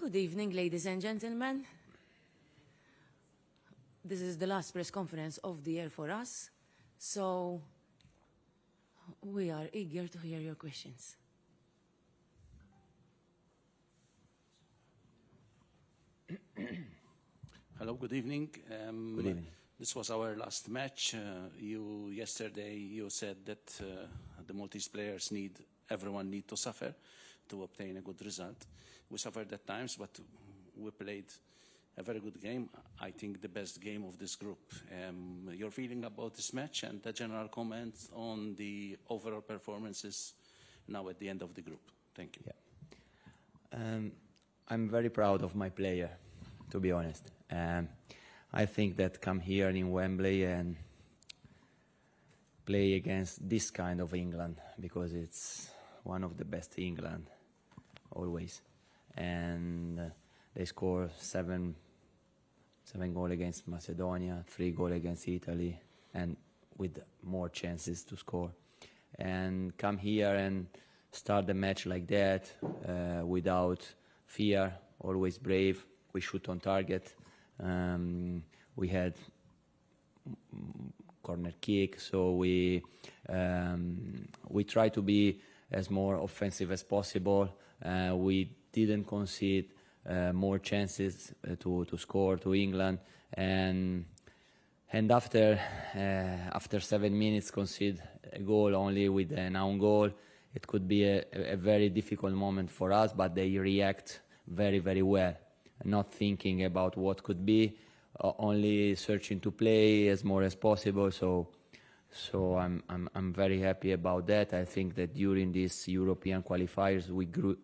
Good evening, ladies and gentlemen. This is the last press conference of the year for us, so we are eager to hear your questions. Hello, good evening. Good evening. This was our last match. Yesterday you said that the Maltese players everyone need to suffer to obtain a good result. We suffered at times, but we played a very good game. I think the best game of this group. Your feeling about this match and the general comments on the overall performances now at the end of the group. Thank you. Yeah. I'm very proud of my player, to be honest. I think that come here in Wembley and play against this kind of England, because it's one of the best England always, and they score seven goals against Macedonia, 3 goals against Italy, and with more chances to score, and come here and start the match like that, without fear, always brave. We shoot on target. We had corner kick, so we try to be as more offensive as possible. We didn't concede more chances to score to England, and after 7 minutes concede a goal only with an own goal. It could be a very difficult moment for us, but they react very, very well, not thinking about what could be, only searching to play as more as possible. So I'm very happy about that. I think that during these European qualifiers we grew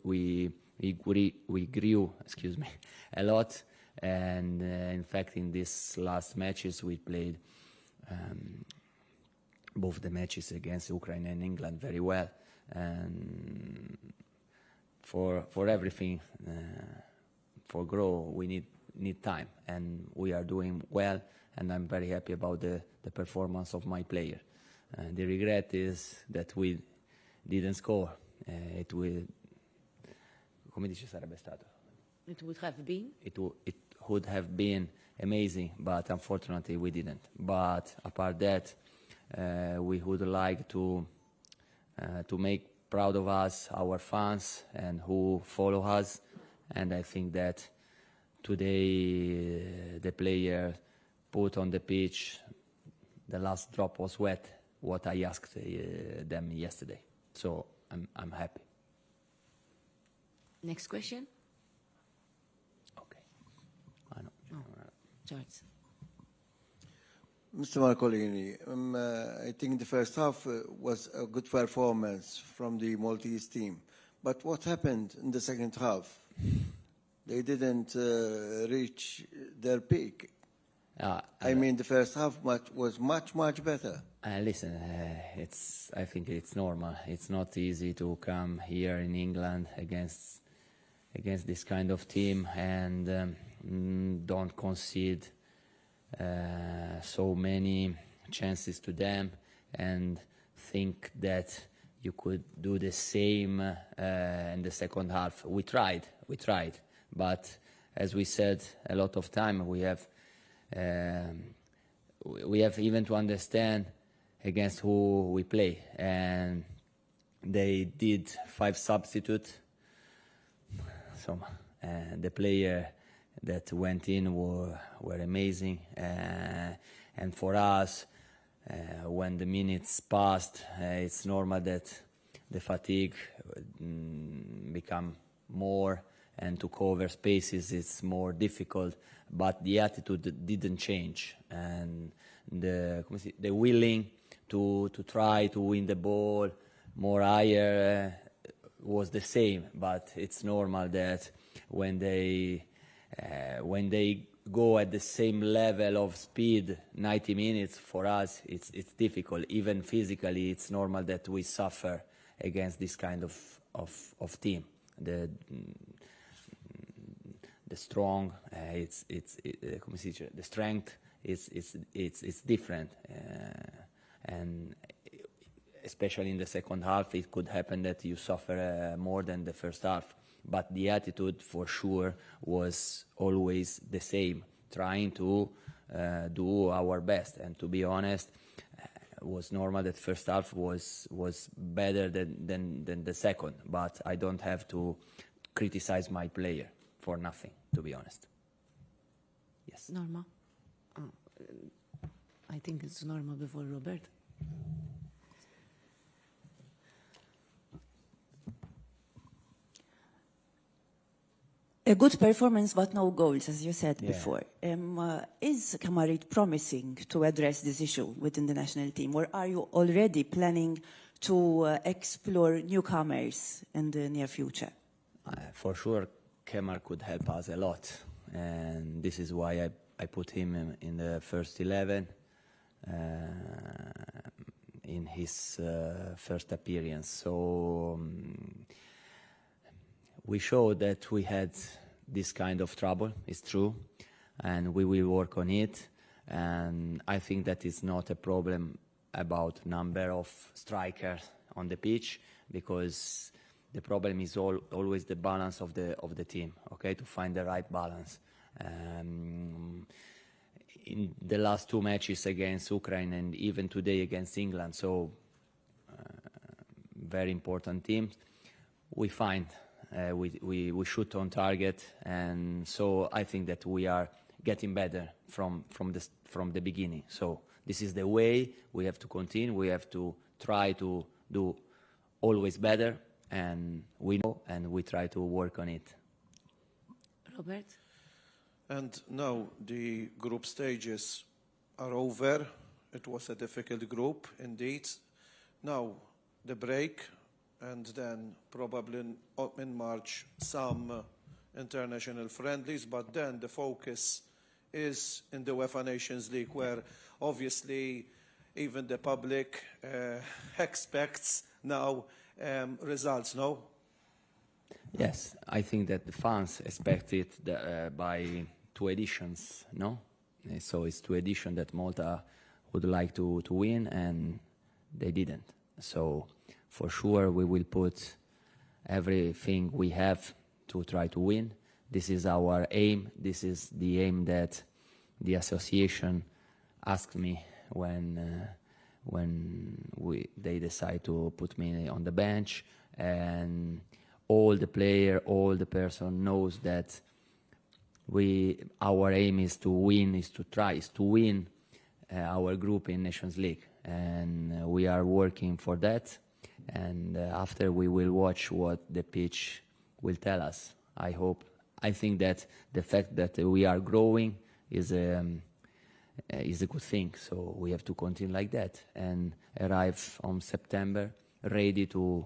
a lot, and in fact in these last matches we played both the matches against Ukraine and England very well, and for everything, for grow we need time, and we are doing well, and I'm very happy about the performance of my player. The regret is that we didn't score. It would have been amazing, but unfortunately we didn't. But apart that, we would like to make proud of us our fans and who follow us, and I think that today the player put on the pitch the last drop was wet, what I asked them yesterday. So I'm happy. Next question. Okay. Charles. Mr. Marcolini, I think the first half was a good performance from the Maltese team. But what happened in the second half? They didn't reach their peak. I mean, the first half was much better. Listen, I think it's normal. It's not easy to come here in England against this kind of team and don't concede so many chances to them and think that you could do the same in the second half. We tried, but as we said a lot of time, we have even to understand against who we play, and they did 5 substitutes. So the player that went in were amazing, and for us, when the minutes passed, it's normal that the fatigue become more, and to cover spaces it's more difficult, but the attitude didn't change, and the willing to try to win the ball more higher was the same. But it's normal that when they go at the same level of speed 90 minutes, for us it's difficult. Even physically, it's normal that we suffer against this kind of team. The strong, the strength is different, and especially in the second half, it could happen that you suffer more than the first half. But the attitude, for sure, was always the same, trying to do our best. And to be honest, it was normal that first half was better than the second. But I don't have to criticize my player for nothing, to be honest. Yes. Norma? I think it's Norma before Robert. A good performance, but no goals, as you said Yeah. before. Is Kamarit promising to address this issue within the national team, or are you already planning to explore newcomers in the near future? For sure, Kemar could help us a lot, and this is why I put him in the first 11 in his first appearance. So we showed that we had this kind of trouble, it's true, and we will work on it. And I think that it's not a problem about number of strikers on the pitch, because the problem is always the balance of the team, okay, to find the right balance. In the last two matches against Ukraine and even today against England, so very important teams, we find we shoot on target, and so I think that we are getting better from the beginning. So this is the way we have to continue. We have to try to do always better, and we know, and we try to work on it. Robert? And now the group stages are over. It was a difficult group indeed. Now the break, and then probably in March some international friendlies, but then the focus is in the UEFA Nations League, where obviously even the public expects now results, no? Yes, I think that the fans expect it by 2 editions, no? So it's 2 editions that Malta would like to win, and they didn't. So for sure we will put everything we have to try to win. This is our aim. This is the aim that the association asked me when they decide to put me on the bench, and all the player, all the person knows that our aim is to win, is to win our group in Nations League, and we are working for that. And after we will watch what the pitch will tell us. I think that the fact that we are growing is a good thing. So we have to continue like that and arrive on September ready to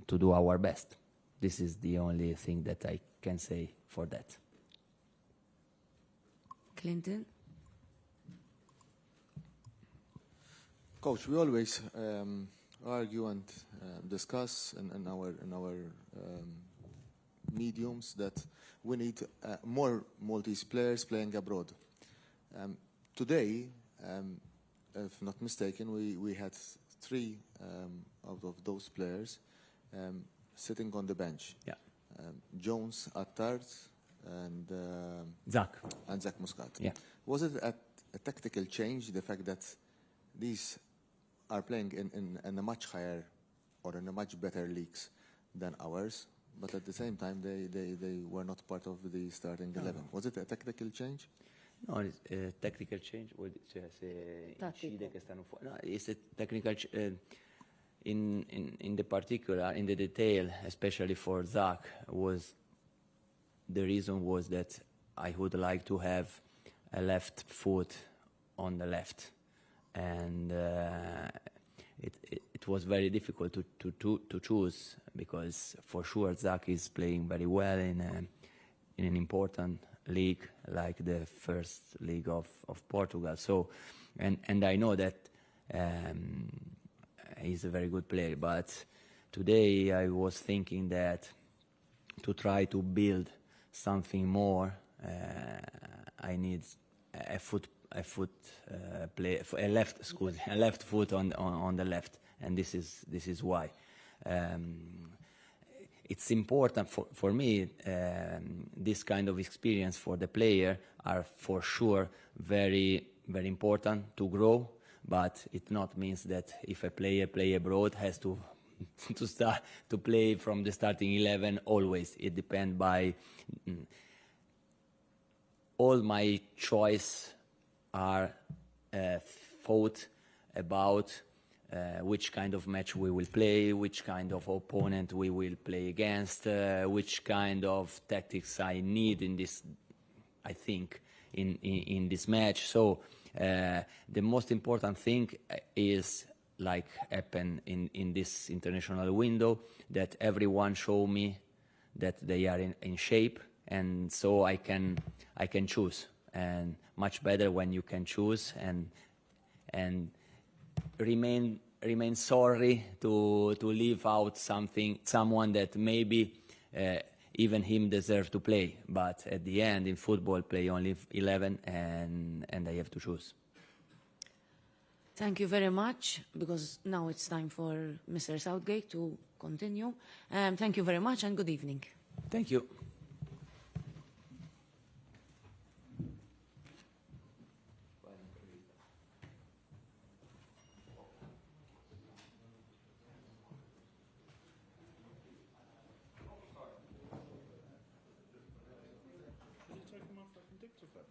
do our best. This is the only thing that I can say for that. Clinton? Coach, we always argue and discuss in our mediums that we need more Maltese players playing abroad. Today, if not mistaken, we had 3 out of those players sitting on the bench. Yeah. Jones, Attard, and Zach Muscat. Yeah. Was it a tactical change, the fact that these are playing in a much higher or in a much better leagues than ours, but at the same time they were not part of the starting 11? Was it a tactical change? No, it's a tecnical change. No, it's a technical in the particular, in the detail, especially for Zach, the reason was that I would like to have a left foot on the left, and it was very difficult to choose, because for sure Zach is playing very well in an important league like the first league of Portugal. So, and I know that he's a very good player. But today I was thinking that to try to build something more, I need a left foot on the left, and this is why. It's important for me. This kind of experience for the player are for sure very, very important to grow. But it not means that if a player play abroad has to start to play from the starting 11 always. It depends by all my choice are thought about which kind of match we will play, which kind of opponent we will play against, which kind of tactics I need in this, I think, in this match. So the most important thing is, like happen in this international window, that everyone show me that they are in shape, and so I can choose. And much better when you can choose and remain sorry to leave out someone that maybe even him deserve to play, but at the end in football play only 11 and I have to choose. Thank you very much, because now it's time for Mr. Southgate to continue. Thank you very much and good evening. Thank you. Take them off, I can dictaphone.